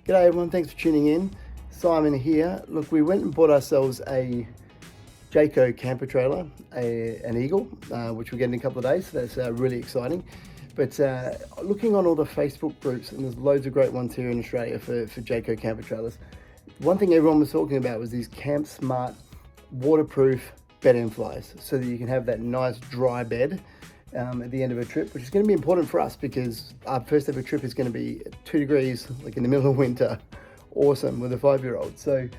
G'day everyone, thanks for tuning in. Simon here. Look, we went and bought ourselves a Jayco camper trailer, an Eagle, which we'll get in a couple of days, so that's really exciting. But looking on all the Facebook groups, and there's loads of great ones here in Australia for Jayco camper trailers. One thing everyone was talking about was these Campsmart waterproof bed end flies, so that you can have that nice dry bed at the end of a trip, which is going to be important for us because our first ever trip is going to be 2 degrees, like in the middle of winter. Awesome, with a 5-year-old. So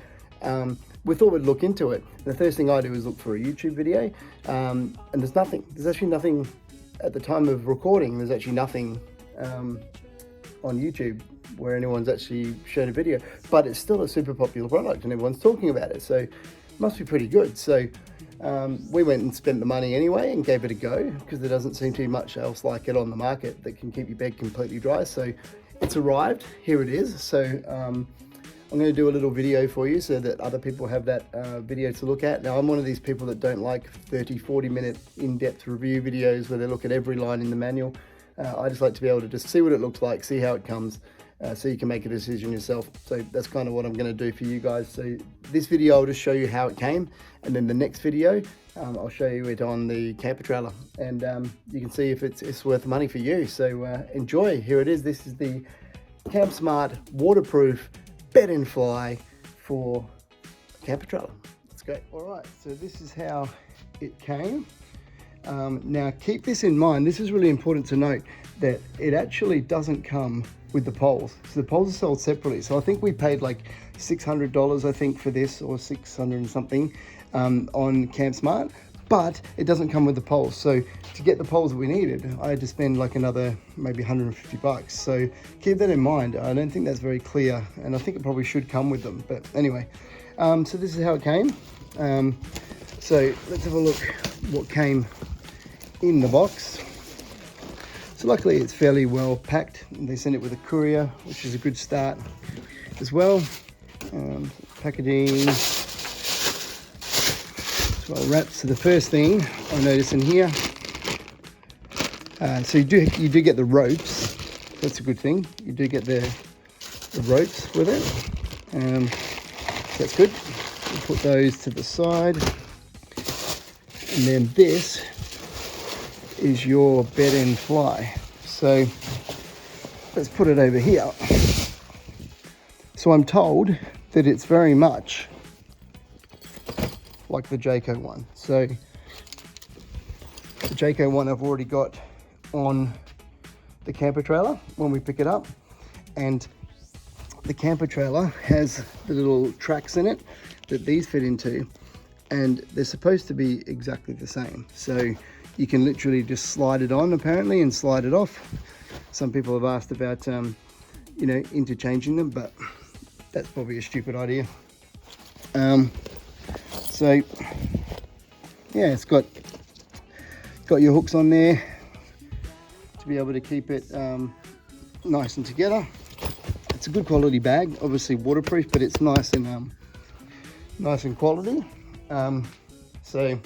we thought we'd look into it. And the first thing I do is look for a YouTube video, and there's nothing. There's actually nothing at the time of recording. There's actually nothing on YouTube where anyone's actually shown a video, but it's still a super popular product and everyone's talking about it, so it must be pretty good. So we went and spent the money anyway and gave it a go because there doesn't seem to be much else like it on the market that can keep your bed completely dry. So it's arrived, here it is. So I'm going to do a little video for you so that other people have that video to look at. Now, I'm one of these people that don't like 30-40 minute in-depth review videos where they look at every line in the manual. I just like to be able to just see what it looks like, see how it comes, so you can make a decision yourself. So that's kind of what I'm going to do for you guys. So this video I'll just show you how it came, and then the next video I'll show you it on the camper trailer, and you can see if it's worth the money for you. So enjoy. Here it is. This is the Campsmart waterproof bed and fly for a camper trailer. Let's go. All right, so this is how it came. Now keep this in mind, this is really important to note, that it actually doesn't come with the poles. So the poles are sold separately. So I think we paid like $600 I think for this, or 600 and something on Campsmart, but it doesn't come with the poles. So to get the poles that we needed, I had to spend like another maybe 150 bucks. So keep that in mind. I don't think that's very clear, and I think it probably should come with them, but anyway. So this is how it came. So let's have a look what came in the box. So luckily it's fairly well packed. They sent it with a courier, which is a good start as well. Packaging, it's well wrapped. So the first thing I notice in here, so you do get the ropes. That's a good thing. You do get the ropes with it. That's good. We'll put those to the side. And then this is your bed end fly. So let's put it over here. So I'm told that it's very much like the Jayco one. So the Jayco one I've already got on the camper trailer when we pick it up, and the camper trailer has the little tracks in it that these fit into, and they're supposed to be exactly the same. So you can literally just slide it on apparently and slide it off. Some people have asked about you know, interchanging them, but that's probably a stupid idea. So yeah, it's got your hooks on there to be able to keep it nice and together. It's a good quality bag, obviously waterproof, but it's nice and quality. So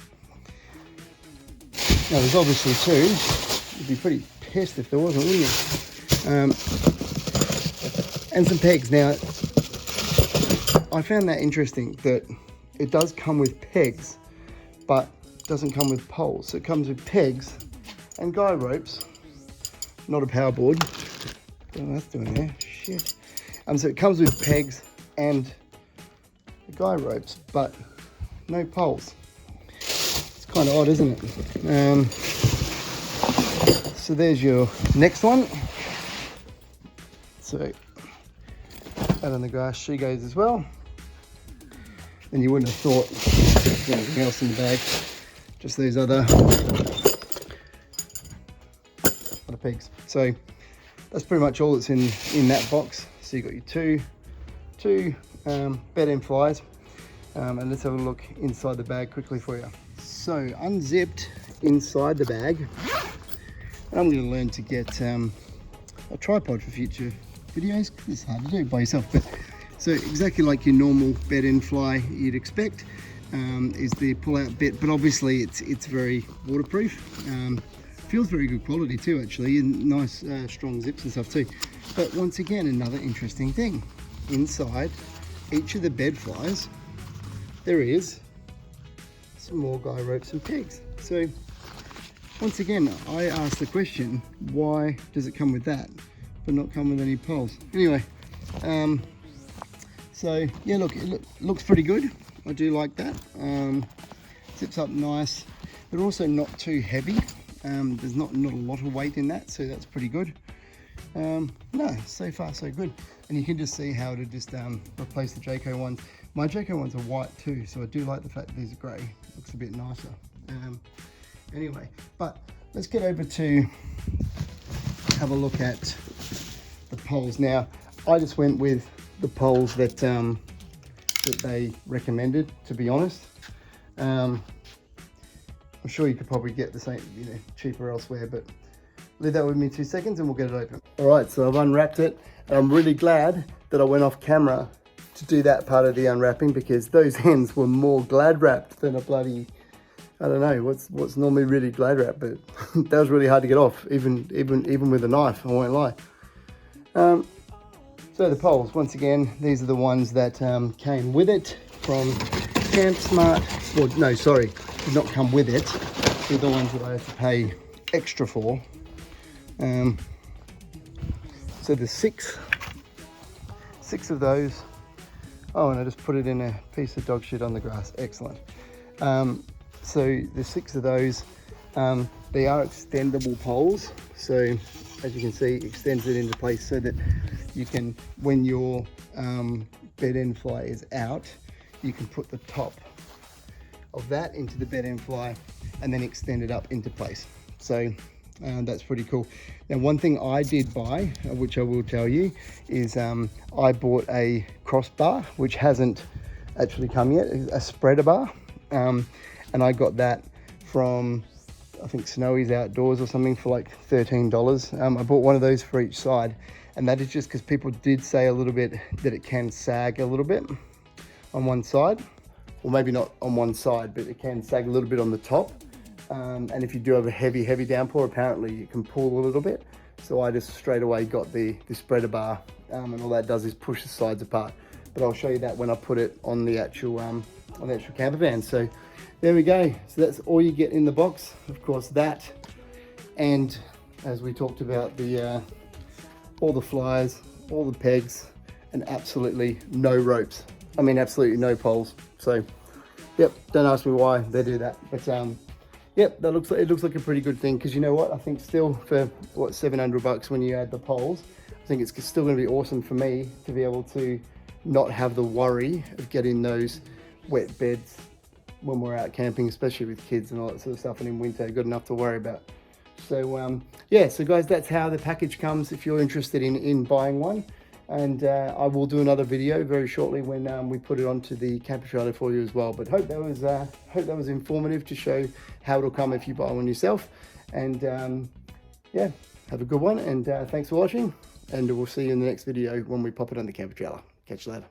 now there's obviously two. You'd be pretty pissed if there wasn't, wouldn't you? And some pegs. Now, I found that interesting that it does come with pegs, but doesn't come with poles. So it comes with pegs and guy ropes, not a power board. What that's doing there? Shit. So it comes with pegs and the guy ropes, but no poles. It's kind of odd, isn't it? So there's your next one. So out on the grass she goes as well. And you wouldn't have thought there's anything else in the bag, just these other pegs. So that's pretty much all that's in that box. So you've got your two bed end flies, and let's have a look inside the bag quickly for you. So unzipped inside the bag, I'm going to learn to get a tripod for future videos. It's hard to do by yourself, but so exactly like your normal bed end fly you'd expect is the pull-out bit, but obviously it's very waterproof. Feels very good quality too, actually, and nice strong zips and stuff too. But once again, another interesting thing. inside each of the bed flies, there is some more guy ropes and pegs. So once again, I asked the question, why does it come with that but not come with any poles? Anyway, so yeah, look, it looks pretty good. I do like that. Zips up nice. They're also not too heavy. There's not a lot of weight in that, so that's pretty good. No, so far so good. And you can just see how to just replace the Jayco ones. My Jayco ones are white too, so I do like the fact that these are grey. Looks a bit nicer. Anyway, but let's get over to have a look at the poles. Now, I just went with the poles that that they recommended, to be honest. I'm sure you could probably get the same, cheaper elsewhere, but leave that with me 2 seconds and we'll get it open. All right, so I've unwrapped it, and I'm really glad that I went off camera to do that part of the unwrapping, because those ends were more glad wrapped than a bloody, I don't know, what's normally really glad wrapped, but that was really hard to get off, even with a knife, I won't lie. So the poles, once again, these are the ones that came with it from Campsmart. Well, no, sorry, did not come with it. They're the ones that I had to pay extra for. So there's six of those. Oh, and I just put it in a piece of dog shit on the grass. Excellent. So there's 6 of those. They are extendable poles. So as you can see, it extends it into place so that you can, when your bed end fly is out, you can put the top of that into the bed end fly and then extend it up into place. So that's pretty cool. Now, one thing I did buy, which I will tell you, is I bought a crossbar, which hasn't actually come yet, a spreader bar. And I got that from, I think, Snowy's Outdoors or something for like $13. I bought one of those for each side, and that is just because people did say a little bit that it can sag a little bit on one side, or maybe not on one side, but it can sag a little bit on the top. And if you do have a heavy downpour, apparently you can pull a little bit. So I just straight away got the spreader bar, and all that does is push the sides apart. But I'll show you that when I put it on the actual camper van. So there we go. So that's all you get in the box. Of course, that, and as we talked about, the all the flies, all the pegs, and absolutely no ropes. I mean, absolutely no poles. So, yep, don't ask me why they do that. But yep, it looks like a pretty good thing, because you know what? I think still for what, $700 when you add the poles, I think it's still going to be awesome for me to be able to not have the worry of getting those wet beds when we're out camping, especially with kids and all that sort of stuff, and in winter, got enough to worry about. So yeah, so guys, that's how the package comes if you're interested in buying one. And I will do another video very shortly when we put it onto the camper trailer for you as well. But hope that was informative to show how it'll come if you buy one yourself. And yeah, have a good one, and thanks for watching, and we'll see you in the next video when we pop it on the camper trailer. Catch you later.